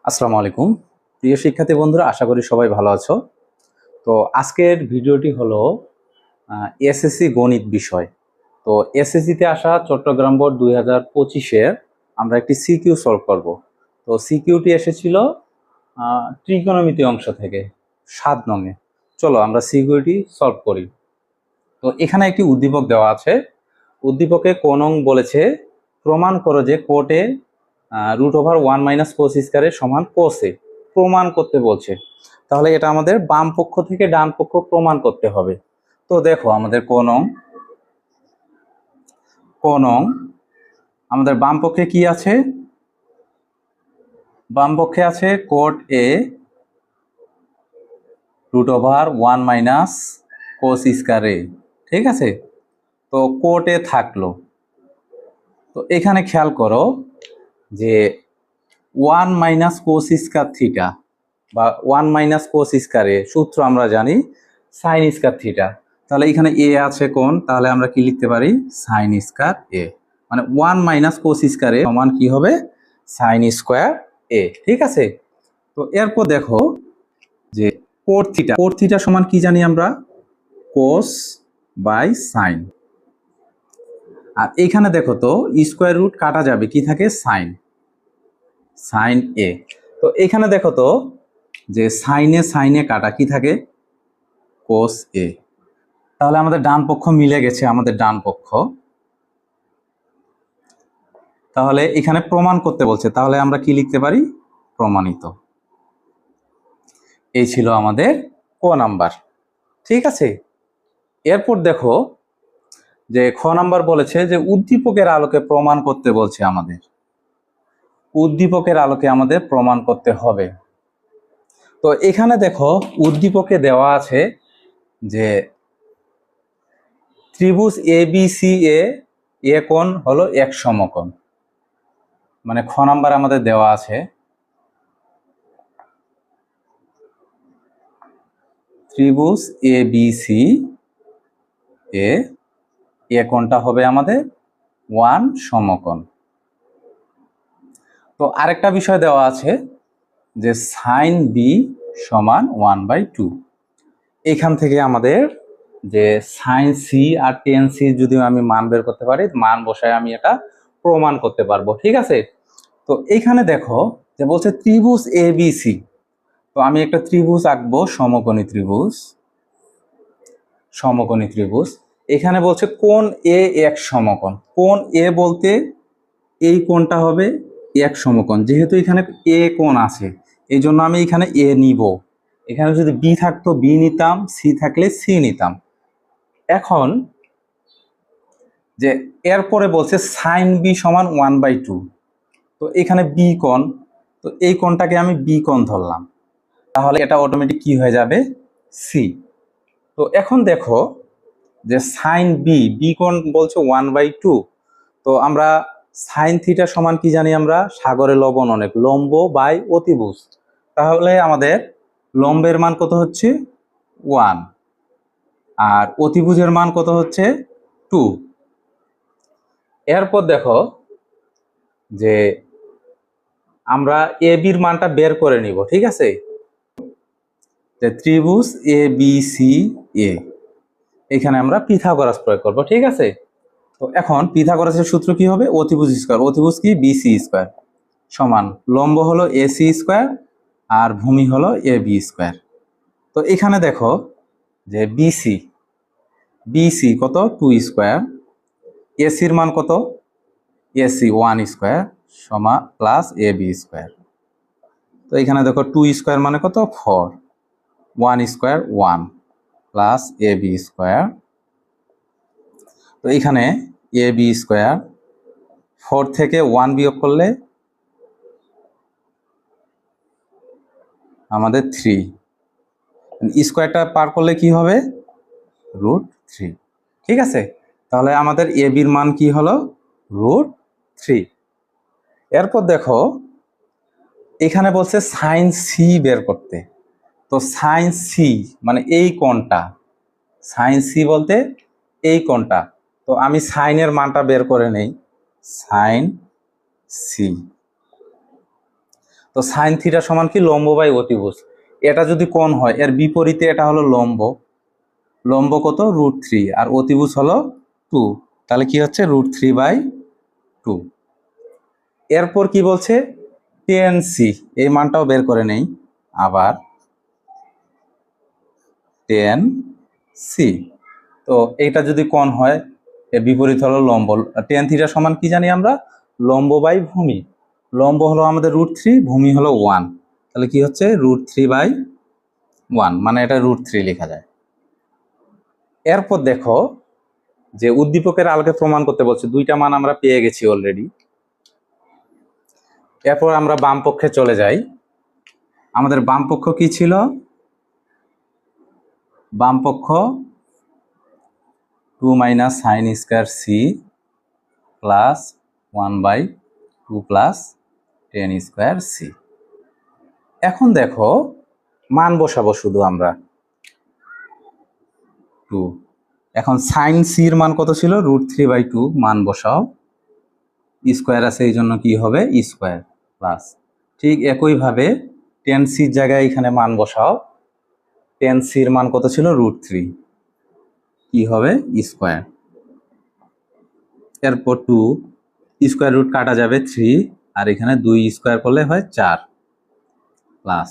আসসালামু আলাইকুম প্রিয় শিক্ষার্থী বন্ধুরা, আশা করি সবাই ভালো আছো। তো আজকের ভিডিওটি হলো এসএসসি গণিত বিষয়। তো এসএসসিতে আসা চট্টগ্রাম বোর্ড 2025-এর আমরা একটি সিকিউ সলভ করব। তো সিকিউটি এসেছিল ত্রিকোণমিতি অংশ থেকে 7 নঙে। চলো আমরা সিকিউটি সলভ করি। তো এখানে একটি উদ্দীপক দেওয়া আছে। উদ্দীপকে ক নং বলেছে প্রমাণ করো যে কোটে √1 - cos² সমান cos এ। প্রমাণ করতে বলছে, তাহলে এটা আমাদের বাম পক্ষ থেকে ডান পক্ষ প্রমাণ করতে হবে। তো দেখো আমাদের ক নং আমাদের বাম পক্ষে কি আছে? বাম পক্ষে আছে কোট এ √1 - cos²। ঠিক আছে, তো কোট এ থাকলো। তো এখানে খেয়াল করো যে 1 - cos² বা 1 - cos² সূত্র আমরা জানি sin²θ। তাহলে এখানে এ আছে কোণ, তাহলে আমরা কি লিখতে পারি? sin²a। মানে 1 - cos² সমান কি হবে? sin²a। ঠিক আছে, তো এরপর দেখো যে cot θ সমান কি জানি আমরা? cos/sin। আর এখানে দেখো তো স্কোয়ার রুট কাটা যাবে, কি থাকে? sin a। তো এখানে দেখো তো যে সাইনে কাটা কি থাকে? cos a। তাহলে আমাদের ডান পক্ষ মিলে গেছে, আমাদের ডান পক্ষ। তাহলে এখানে প্রমাণ করতে বলছে, তাহলে আমরা কি লিখতে পারি? প্রমাণিত। এই ছিল আমাদের ক নাম্বার। ঠিক আছে, এরপর দেখো যে খ নাম্বার বলেছে যে উদ্দীপকের আলোকে প্রমাণ করতে বলছে আমাদের। উদ্দীপকের আলোকে আমাদের প্রমাণ করতে হবে। তো এখানে দেখো উদ্দীপকে দেওয়া আছে যে ত্রিভুজ এবিসি এ কোণ হলো এক সমকোণ। মানে খ নাম্বার আমাদের দেওয়া আছে ত্রিভুজ এবিসি এ কোণটা হবে আমাদের 1 সমকোণ। তো আরেকটা বিষয় দেওয়া আছে যে সাইন বি সমান 1/2। এখান থেকে আমাদের যে সাইন সি আর টেন সি যদি আমি মান বের করতে পারি, মান বসায় আমি এটা প্রমাণ করতে পারবো। ঠিক আছে, তো এইখানে দেখো যে বলছে ত্রিভুজ এ বি সি। তো আমি একটা ত্রিভুজ আঁকবো, সমকোণী ত্রিভুজ। এখানে বলছে কোণ এ এক সমকোণ। কোণ এ বলতে এই কোণটা হবে এক সমকোণ। যেহেতু এখানে এ কোণ আছে, এই জন্য আমি এখানে এ নিব। এখানে যদি বি থাকতো বি নিতাম, সি থাকলে সি নিতাম। এখন যে এরপরে বলছে সাইন বি সমান 1/2। তো এখানে বি কোণ, তো এই কোণটাকে আমি বি কোণ ধরলাম, তাহলে এটা অটোমেটিক কি হয়ে যাবে? সি। তো এখন দেখো যে সাইন বি কোণ বলছে 1/2। তো আমরা সাইন থিটা সমান কি জানি আমরা? সাগরে লবণ অনেক, লম্ব বাই অতিভুজ। তাহলে আমাদের লম্বের মান কত হচ্ছে? 1, আর অতিভুজের মান কত হচ্ছে? 2। এরপর দেখো যে আমরা এ বির মানটা বের করে নিব। ঠিক আছে, যে ত্রিভুজ এ বি সি এ, এখানে আমরা পিথাগোরাস প্রয়োগ করব। ঠিক আছে, তো এখন পিথাগোরাসের সূত্র কি হবে? অতিভুজ স্কয়ার। অতিভুজ কি? বিসি স্কয়ার সমান লম্ব হলো এসি স্কয়ার আর ভূমি হলো এ বি স্কয়ার। তো এখানে দেখো যে বিসি কত? 2 স্কয়ার। এসির মান কত? এসি 1 স্কয়ার সমান প্লাস এ বি স্কয়ার। তো এখানে দেখো 2 স্কয়ার মানে কত? 4। 1 square 1 plus A B square. তো এখানে এ বি স্কয়ার, 4 থেকে 1 বিয়োগ করলে আমাদের 3। স্কয়ারটা পার করলে কি হবে? √3। ঠিক আছে, তাহলে আমাদের এ বির মান কি হলো? √3। এরপর দেখো এখানে বলছে সাইন সি বের করতে। তো সাইন সি মানে এই কোণটা, সাইন সি বলতে এই কোণটা। তো আমি সাইনের মানটা বের করে নেই, সাইন সি। তো সাইন থিটা সমান কি লম্ব বাই অতিভুজ। এটা যদি কোণ হয় এর বিপরীতে এটা হলো লম্ব, লম্ব কত √3 আর অতিভুজ হলো 2, তাহলে কি হচ্ছে √3/2। এরপর কি বলছে tan c, এই মানটাও বের করে নেই আবার tan c। তো এইটা যদি কোণ হয় এর বিপরীত হলো লম্ব, tan থিটা সমান কি জানি আমরা লম্ব বাই ভূমি, লম্ব হলো আমাদের √3, ভূমি হলো 1, তাহলে কি হচ্ছে √3/1, মানে এটা √3 লেখা যায়। এরপর দেখো যে উদ্দীপকের আলোকে প্রমাণ করতে বলছে, দুইটা মান আমরা পেয়ে গেছি অলরেডি। এরপর আমরা বাম পক্ষে চলে যাই। আমাদের বাম পক্ষ কি ছিল, বাম পক্ষ 2 - sin square c plus 1/2 plus tan square c। এখন দেখো মান বসাবো শুধু আমরা 2। এখন সাইন c এর মান কত ছিল √3/2, মান বসাও, স্কয়ার আছে এই জন্য কি হবে স্কয়ার প্লাস, ঠিক একইভাবে tan c এর জায়গায় এখানে মান বসাও, tan c এর মান কত ছিল √3, কি হবে স্কয়ার। এরপর 2 স্কয়ার রুট কাটা যাবে 3, আর এখানে 2 স্কয়ার করলে হয় 4 প্লাস,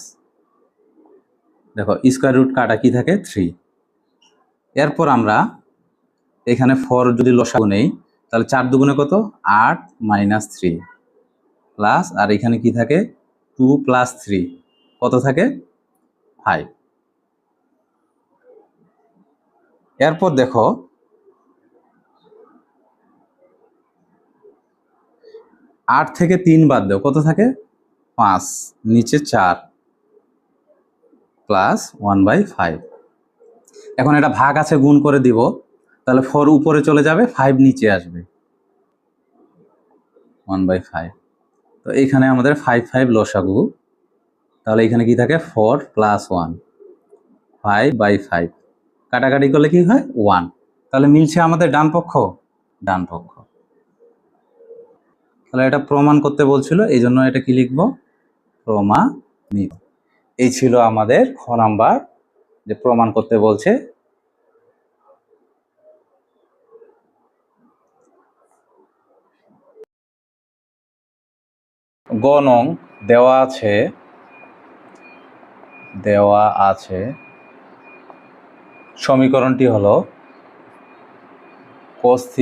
দেখো স্কয়ার রুট কাটা কি থাকে 3। এরপর আমরা এখানে 4 যদি লসাগু নেই তাহলে 4 দুগুণে কত 8 - 3 প্লাস, আর এখানে কি থাকে 2 + 3 কত থাকে 5। এরপর দেখো 8 থেকে 3 বাদ দাও কত থাকে 5, নিচে 4 প্লাস 1/5। এখন এটা ভাগ আছে গুণ করে দিব, তাহলে 4 উপরে চলে যাবে 5 নিচে আসবে 1/5। তো এইখানে আমাদের 5 5 লসাগু, তাহলে এখানে কি থাকে 4 + 1 5/5, কাটাকাটি করলে কি হয় 1, তাহলে মিলছে আমাদের ডান পক্ষ, ডান পক্ষ। তাহলে এটা প্রমাণ করতে বলছিল, এই জন্য এটা কি লিখবো প্রমাণিত। এই ছিল আমাদের খ নাম্বার, যে প্রমাণ করতে বলছে। গ নং দেওয়া আছে সমীকরণটি হলো cos θ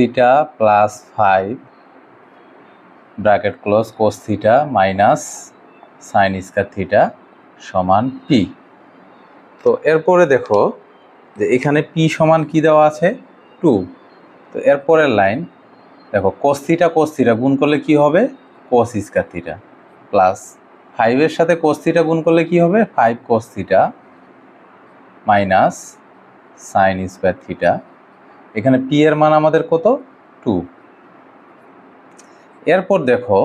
+ 5 bracket close cos θ minus sin square θ সমান p। তো এরপরে দেখো যে এখানে p সমান কি দেওয়া আছে 2। তো এরপরের লাইন দেখো cos θ গুণ করলে কি হবে cos স্কয়ার θ প্লাস 5 এর সাথে cos θ গুণ করলে কি হবে 5 cos θ মাইনাস sin স্কয়ার θ। এখানে p এর মান আমাদের কত 2। এরপর দেখো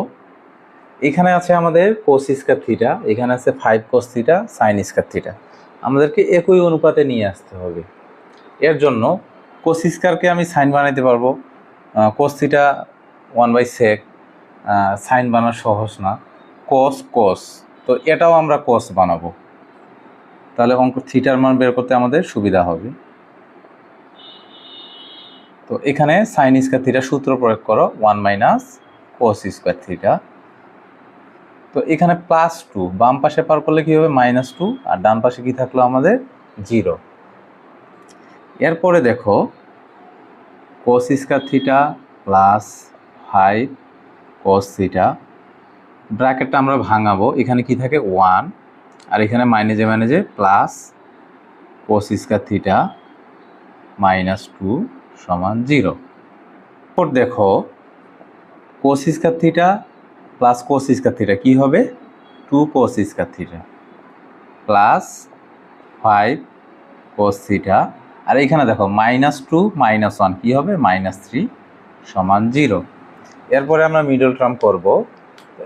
এখানে আছে আমাদের cos স্কয়ার θ, এখানে আছে 5 cos θ sin স্কয়ার θ, আমাদেরকে একই অনুপাতে নিয়ে আসতে হবে। এর জন্য cos স্কয়ারকে আমি sin বানাইতে পারবো, cos θ 1/sec, sin বানানো সহজ না, cos, তো এটাও আমরা cos বানাবো, তাহলে অঙ্ক থিটার মান বের করতে আমাদের সুবিধা হবে। তো এখানে sin স্কয়ার θ সূত্র প্রয়োগ করো 1 - cos স্কয়ার θ। তো এখানে +2 বাম পাশে পার করলে কি হবে -2, আর ডান পাশে কি থাকলো আমাদের 0। এরপরে দেখো cos স্কয়ার θ প্লাস 5 cos θ, ব্র্যাকেটটা আমরা ভাঙাবো, এখানে কি থাকে 1, আর এখানে মাইনাসে প্লাস cos স্কয়ার θ -2 সমান 0। এরপর দেখো cos square θ plus cos square θ কি হবে 2 cos স্কয়ার θ প্লাস 5 cos θ, আর এখানে দেখো -2 - 1 কি হবে -3 সমান 0। এরপরে আমরা মিডল টার্ম করব।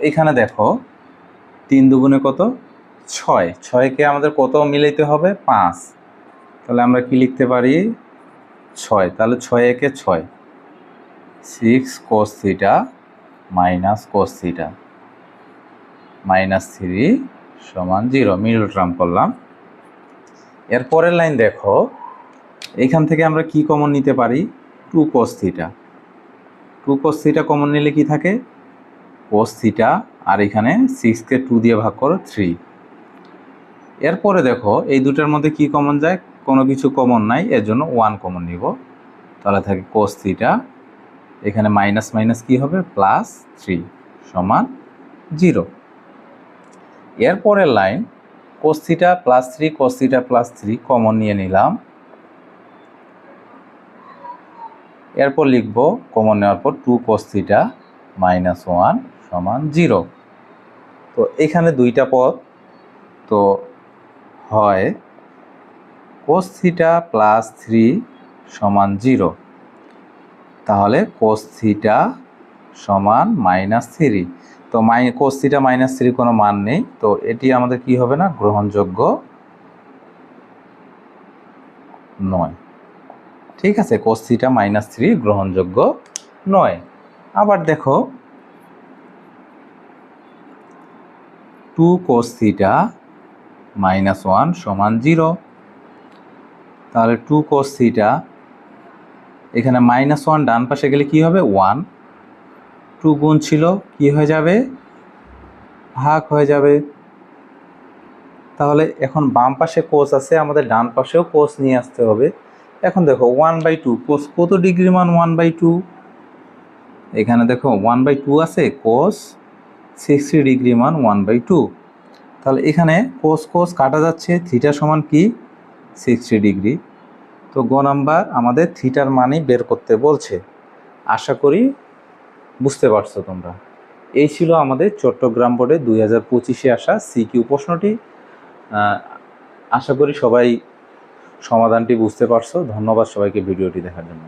এখানে দেখো 3 দুগুণে কত 6, 6কে আমাদের কত মিলাইতে হবে 5, তাহলে আমরা কি লিখতে পারি 6, তাহলে 6 একে 6, 6 cos θ - cos θ -3 সমান 0, মিডল টার্ম করলাম। এর পরের লাইন দেখো, এখান থেকে আমরা কি কমন নিতে পারি? 2 cos θ। 2 cos θ কমন নিলে কি থাকে? cos θ, আর এখানে 6কে 2 দিয়ে ভাগ করো 3। এরপরে দেখো এই দুটার মধ্যে কি কমন যায়? কোনো কিছু কমন নাই, এর জন্য 1 কমন নিব। তাহলে থাকে cos θ, এখানে মাইনাস মাইনাস কি হবে? +3 সমান 0। এরপরের লাইন cos θ +3 cos θ +3 কমন নিয়ে নিলাম। এরপর লিখব কমন নেওয়ার পর 2 cos θ -1 সমান 0। তো এখানে দুইটা পদ, তো হয় cos θ +3 সমান 0। তাহলে cos θ সমান -3। তো cos θ -3 কোনো মান নেই, তো এটি আমাদের কি হবে না? গ্রহণযোগ্য নয়। ঠিক আছে, cos θ -3 গ্রহণযোগ্য নয়। আবার দেখো 2 cos θ -1 সমান 0। তাহলে 2 cos θ, এখানে -1 ডান পাশে গেলে কি হবে? 1। 2 গুণ ছিল, কি হয়ে যাবে? ভাগ হয়ে যাবে। তাহলে এখন বাম পাশে কোস আছে, আমাদের ডান পাশেও কোস নিয়ে আসতে হবে। এখন দেখো 1/2 কোস কত ডিগ্রি মান? 1/2। এখানে দেখো 1/2 আছে, কোস 60 ডিগ্রি মান 1/2। তাহলে এখানে কোস কোস কাটা যাচ্ছে, থিটা সমান কি? 60 ডিগ্রি। তো গ নাম্বার আমাদের থিটার মানই বের করতে বলছে। আশা করি বুঝতে পারছো তোমরা। এই ছিল আমাদের চট্টগ্রাম বোর্ডে 2025-এ আসা সিকিউ প্রশ্নটি। আশা করি সবাই সমাধানটি বুঝতে পারছো। ধন্যবাদ সবাইকে ভিডিওটি দেখার জন্য।